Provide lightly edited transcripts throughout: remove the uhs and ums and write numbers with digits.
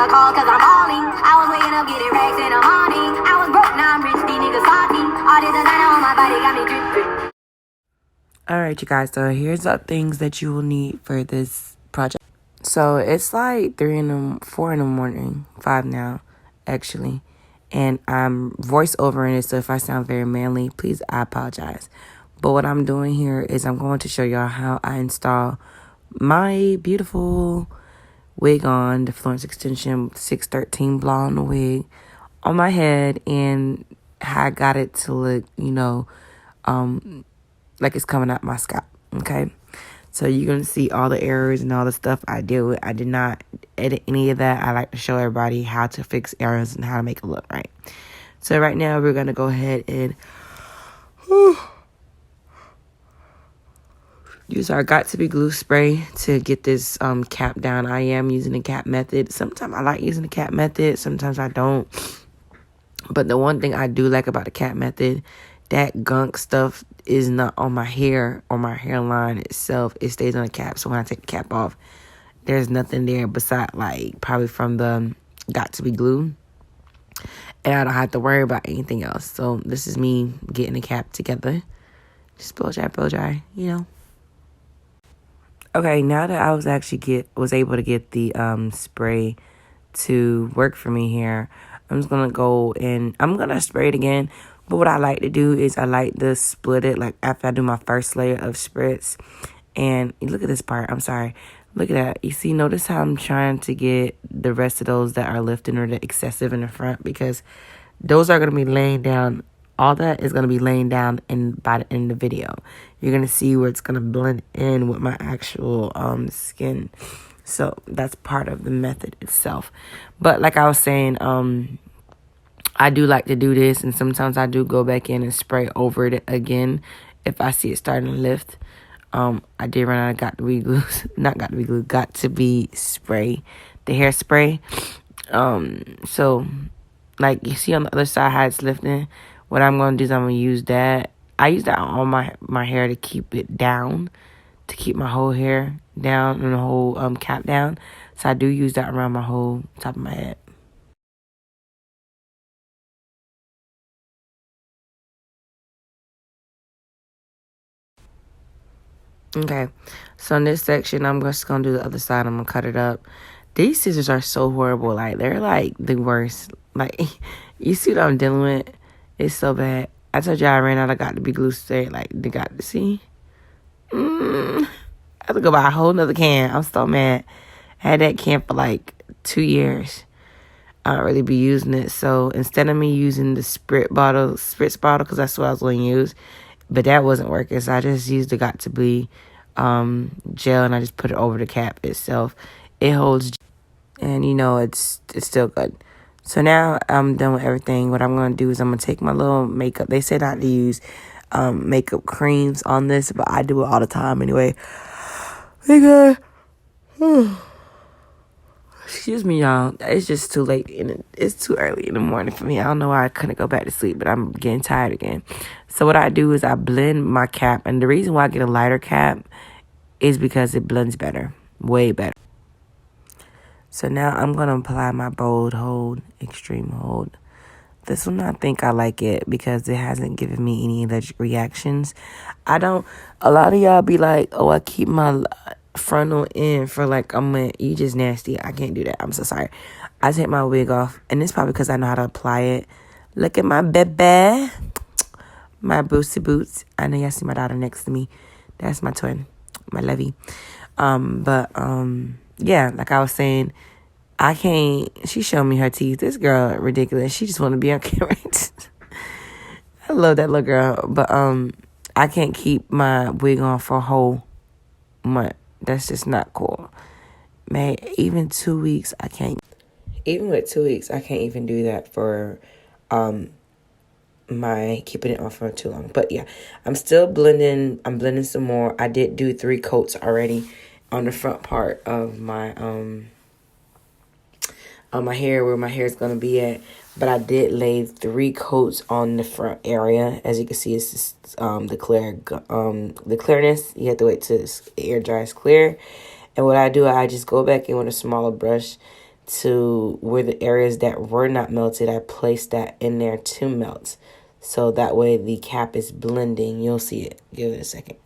a call cause I'm balling. I was waking up getting racks in the morning. I was broke, now I'm rich, these niggas salty. All this designer on my body got me drip. Alright, you guys, so here's the things that you will need for this project. So it's like 4 in the morning, 5 now, actually. And I'm voice-overing it, so if I sound very manly, please, I apologize. But what I'm doing here is I'm going to show y'all how I install my beautiful wig on, the Florencextension 613 blonde wig on my head, and how I got it to look, like it's coming out my scalp, okay? So you're going to see all the errors and all the stuff I deal with. I did not edit any of that. I like to show everybody how to fix errors and how to make it look right. So right now we're going to go ahead and use our Got To Be glue spray to get this cap down. I am using the cap method. Sometimes I like using the cap method. Sometimes I don't. But the one thing I do like about the cap method, that gunk stuff is not on my hair or my hairline itself. It stays on the cap. So when I take the cap off, there's nothing there beside, like, probably from the Got To Be glue. And I don't have to worry about anything else. So this is me getting the cap together. Just blow dry, Okay, now that I was able to get the spray to work for me here, I'm just gonna go and I'm gonna spray it again. But what I like to do is I like to split it, like after I do my first layer of spritz. And look at this part. I'm sorry. Look at that. You see, notice how I'm trying to get the rest of those that are lifting or the excessive in the front, because those are gonna be laying down. All that is going to be laying down by the end of the video. You're going to see where it's going to blend in with my actual skin. So that's part of the method itself. But like I was saying, I do like to do this. And sometimes I do go back in and spray over it again if I see it starting to lift. I did run out of Got To Be glue. Not Got To Be glue. Got To Be spray. The hairspray. So like you see on the other side how it's lifting. What I'm going to do is I'm going to use that. I use that on my hair to keep it down, to keep my whole hair down and the whole cap down. So I do use that around my whole top of my head. Okay, so in this section, I'm just going to do the other side. I'm going to cut it up. These scissors are so horrible. Like, they're like the worst. Like, you see what I'm dealing with? It's so bad. I told you I ran out of Got To Be glue straight. Like, they got to see. I have to go buy a whole nother can. I'm so mad. I had that can for like 2 years. I don't really be using it. So instead of me using the spritz bottle, because that's what I was going to use, but that wasn't working. So I just used the Got To Be gel, and I just put it over the cap itself. It holds, and it's still good. So now I'm done with everything. What I'm going to do is I'm going to take my little makeup. They said not to use makeup creams on this, but I do it all the time anyway. Because, excuse me, y'all. It's just too late. It's too early in the morning for me. I don't know why I couldn't go back to sleep, but I'm getting tired again. So what I do is I blend my cap. And the reason why I get a lighter cap is because it blends better. Way better. So now I'm going to apply my bold hold, extreme hold. This one, I think I like it because it hasn't given me any allergic reactions. A lot of y'all be like, oh, I keep my frontal in for like a minute. You just nasty. I can't do that. I'm so sorry. I take my wig off, and it's probably because I know how to apply it. Look at my baby. My bootsy boots. I know y'all see my daughter next to me. That's my twin, my lovey. Yeah, like I was saying, I can't. She showed me her teeth. This girl, ridiculous. She just want to be on camera. I love that little girl, but I can't keep my wig on for a whole month. That's just not cool. Man, even 2 weeks, I can't. Even with 2 weeks, I can't even do that for my keeping it on for too long. But yeah, I'm still blending. I'm blending some more. I did do 3 coats already on the front part of my on my hair, where my hair is gonna be at. But I did lay 3 coats on the front area. As you can see, it's just, the clearness. You have to wait till the air dries clear. And what I do, I just go back in with a smaller brush to where the areas that were not melted, I placed that in there to melt. So that way the cap is blending. You'll see it. Give it a second.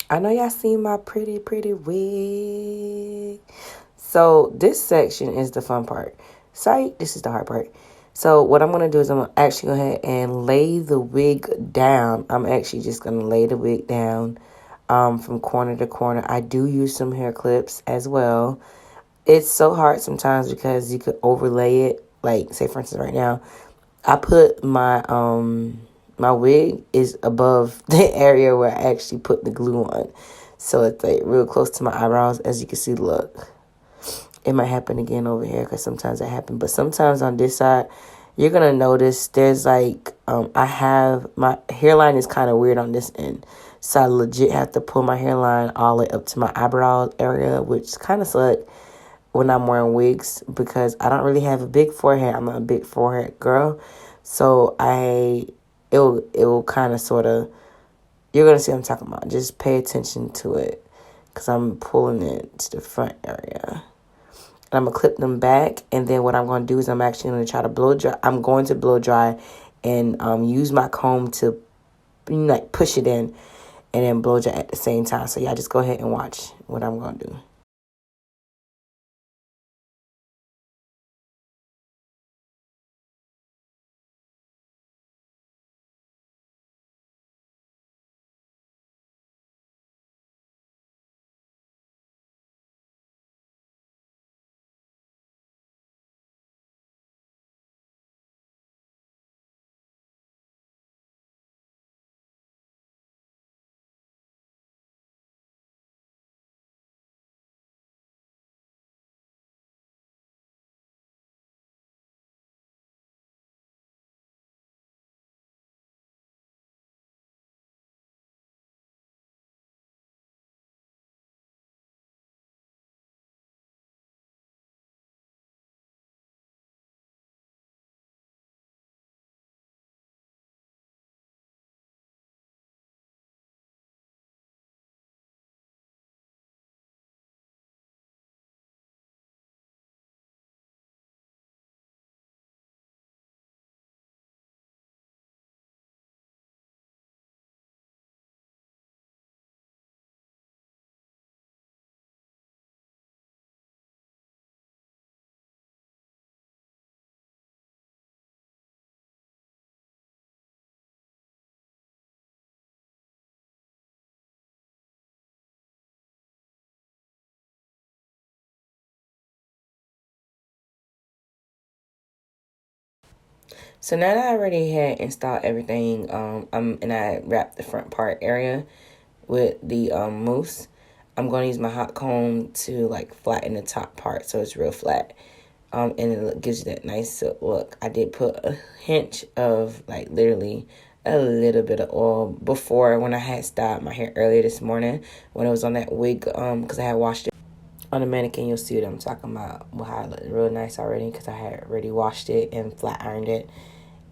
I know y'all seen my pretty, pretty wig. So this section is the fun part. Sorry, this is the hard part. So what I'm going to do is I'm going to actually go ahead and lay the wig down. I'm actually just going to lay the wig down from corner to corner. I do use some hair clips as well. It's so hard sometimes because you could overlay it. Like, say for instance right now, I put my wig is above the area where I actually put the glue on. So it's like real close to my eyebrows. As you can see, look. It might happen again over here because sometimes it happens. But sometimes on this side, you're going to notice there's like, I have, my hairline is kind of weird on this end. So I legit have to pull my hairline all the way up to my eyebrow area, which kind of sucks when I'm wearing wigs because I don't really have a big forehead. I'm not a big forehead girl. So it will kind of sort of, you're going to see what I'm talking about. Just pay attention to it because I'm pulling it to the front area. And I'm going to clip them back. And then what I'm going to do is I'm actually going to try to blow dry. I'm going to blow dry and use my comb to like push it in and then blow dry at the same time. So y'all just go ahead and watch what I'm going to do. So now that I already had installed everything, and I wrapped the front part area with the mousse, I'm going to use my hot comb to like flatten the top part so it's real flat. And it gives you that nice silk look. I did put a hint of like literally a little bit of oil before when I had styled my hair earlier this morning when it was on that wig because I had washed it. On the mannequin, you'll see what I'm talking about. How it looked real nice already because I had already washed it and flat ironed it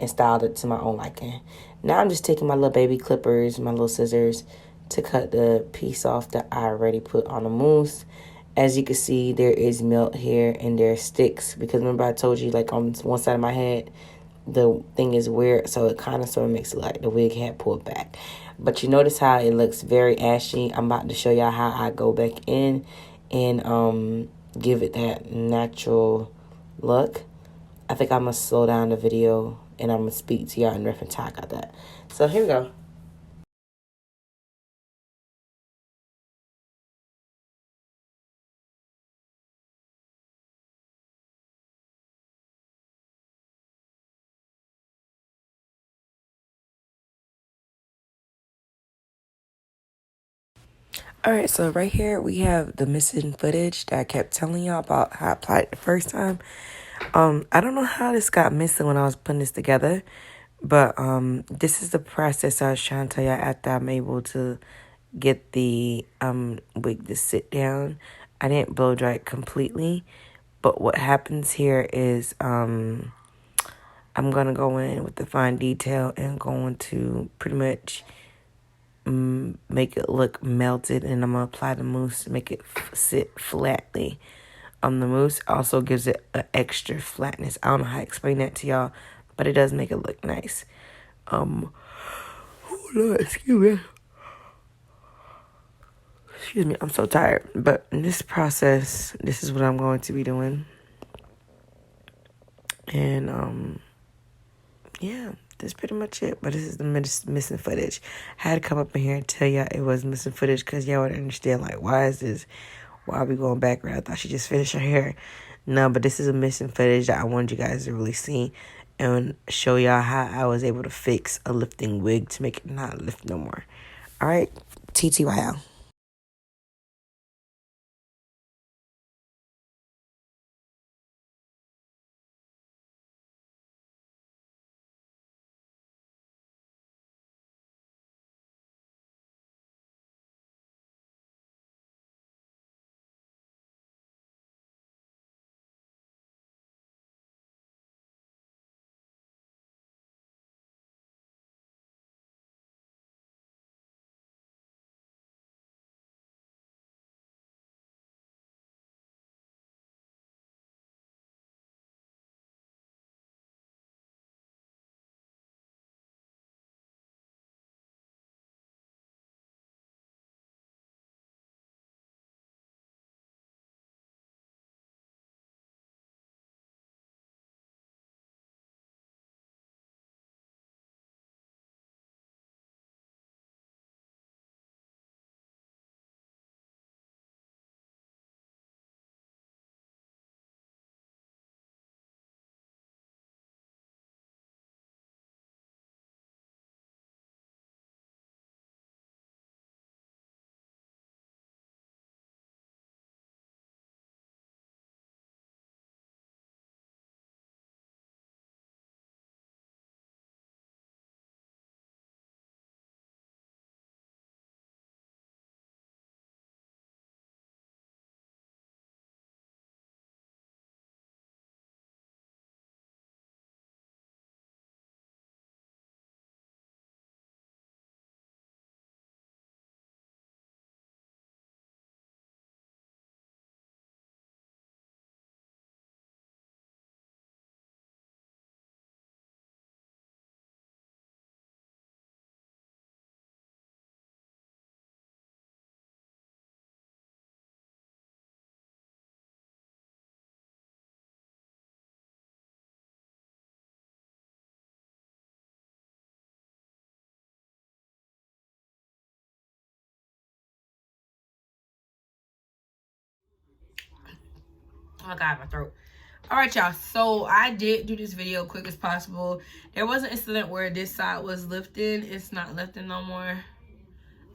and styled it to my own liking. Now I'm just taking my little baby clippers, my little scissors, to cut the piece off that I already put on the mousse. As you can see, there is melt here and there are sticks because remember I told you like on one side of my head, the thing is weird, so it kind of sort of makes it like the wig had pulled back. But you notice how it looks very ashy. I'm about to show y'all how I go back in and give it that natural look. I think I'm going to slow down the video and I'm going to speak to y'all in reference to how I got that. So here we go. All right, so right here we have the missing footage that I kept telling y'all about how I applied it the first time. I don't know how this got missing when I was putting this together, but this is the process I was trying to tell y'all after I'm able to get the wig to sit down. I didn't blow dry it completely, but what happens here is I I'm going to go in with the fine detail and going to pretty much make it look melted, and I'm going to apply the mousse to make it sit flatly. The mousse also gives it an extra flatness. I don't know how to explain that to y'all, but it does make it look nice. Oh Lord, excuse me, I'm so tired. But in this process, this is what I'm going to be doing. And yeah, that's pretty much it. But this is the missing footage. I had to come up in here and tell y'all it was missing footage, because y'all would understand, like, why are we going backwards? I thought she just finished her hair. No, but this is a missing footage that I wanted you guys to really see and show y'all how I was able to fix a lifting wig to make it not lift no more. All right, TTYL. Oh my god, my throat. Alright, y'all. So I did do this video quick as possible. There was an incident where this side was lifting. It's not lifting no more.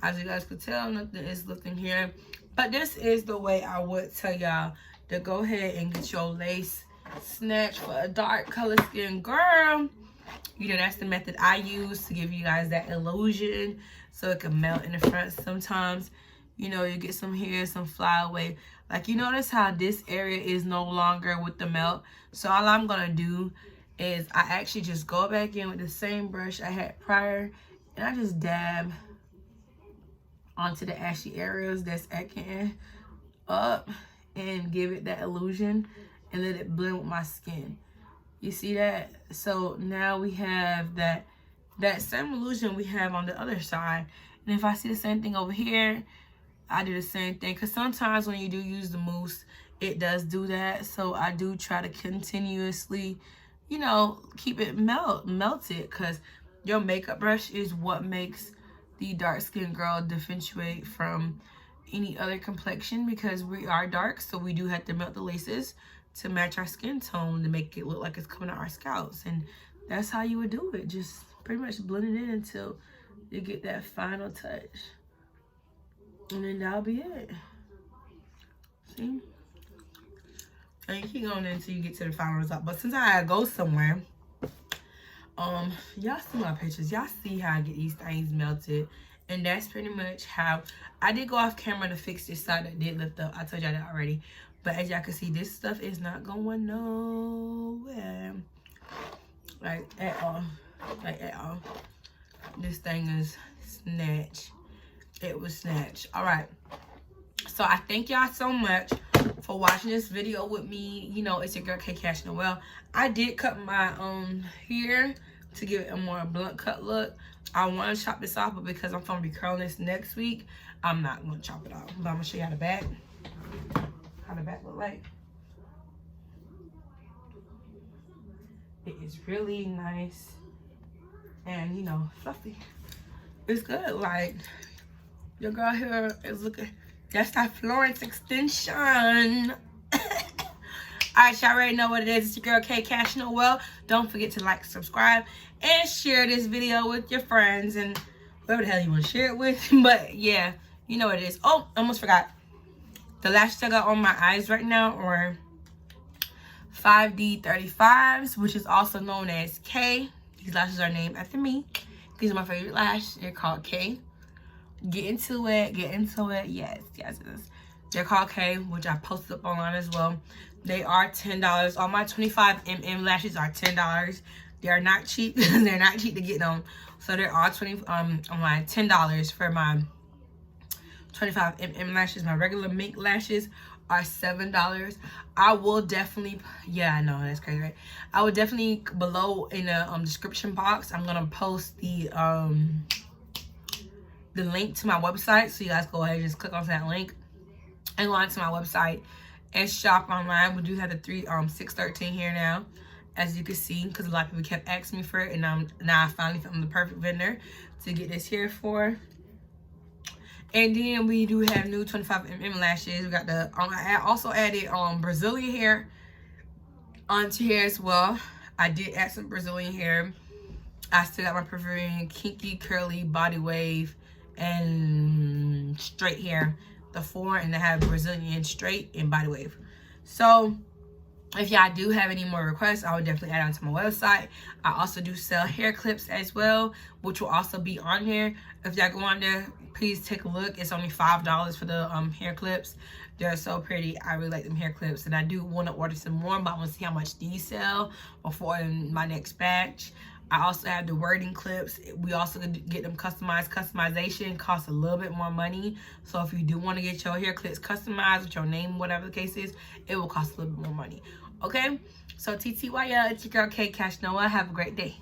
As you guys could tell, nothing is lifting here. But this is the way I would tell y'all to go ahead and get your lace snatch for a dark color skin girl. You know, that's the method I use to give you guys that illusion so it can melt in the front. Sometimes, you know, you get some hair, some fly away. Like, you notice how this area is no longer with the melt. So all I'm going to do is I actually just go back in with the same brush I had prior. And I just dab onto the ashy areas that's acting up and give it that illusion and let it blend with my skin. You see that? So now we have that same illusion we have on the other side. And if I see the same thing over here, I do the same thing. Because sometimes when you do use the mousse, it does do that. So I do try to continuously, you know, keep it melted. Because your makeup brush is what makes the dark skinned girl differentiate from any other complexion, because we are dark, so we do have to melt the laces to match our skin tone to make it look like it's coming out our scalps. And that's how you would do it. Just pretty much blend it in until you get that final touch. And then that'll be it. See? And you keep going until you get to the final result. But since I gotta go somewhere, y'all see my pictures. Y'all see how I get these things melted. And that's pretty much how I did go off camera to fix this side that did lift up. I told y'all that already. But as y'all can see, this stuff is not going nowhere. Like, at all. Like, at all. This thing is snatch. It was snatch. Alright. So, I thank y'all so much for watching this video with me. You know, it's your girl, K Cash Noel. I did cut my hair to give it a more blunt cut look. I want to chop this off, but because I'm going to be curling this next week, I'm not going to chop it off. But I'm going to show you how the back look like. It is really nice and, you know, fluffy. It's good. Like, your girl here is looking. That's that Florencextension. Alright, y'all already know what it is. It's your girl, K Cash Noel. Don't forget to like, subscribe, and share this video with your friends and whoever the hell you want to share it with. But, yeah, you know what it is. Oh, almost forgot. The lashes I got on my eyes right now are 5D35s, which is also known as K. These lashes are named after me. These are my favorite lashes. They're called K. Get into it. Get into it. Yes, yes, it is. They're called K, which I posted up online as well. They are $10. All my 25mm lashes are $10. They are not cheap. They're not cheap to get them. So they're all $10 for my 25mm lashes. My regular mink lashes are $7. I will definitely, yeah, I know, that's crazy, right? I will definitely, below in the description box, I'm gonna post the link to my website, so you guys go ahead and just click on that link and go onto my website and shop online. We do have the 613 here now, as you can see, because a lot of people kept asking me for it, and now I finally found the perfect vendor to get this here for. And then we do have new 25mm lashes. We got the, I also added Brazilian hair onto here as well. I did add some Brazilian hair. I still got my preferred kinky, curly, body wave, and straight hair. The 4, and I have Brazilian straight and body wave. So if y'all do have any more requests, I would definitely add onto my website. I also do sell hair clips as well, which will also be on here. If y'all go on there, please take a look. It's only $5 for the hair clips. They're so pretty. I really like them hair clips, and I do want to order some more, but I want to see how much these sell before in my next batch. I also have the wording clips. We also get them customized. Customization costs a little bit more money. So if you do want to get your hair clips customized with your name, whatever the case is, it will cost a little bit more money. Okay? So TTYL, it's your girl K Cash Noel. Have a great day.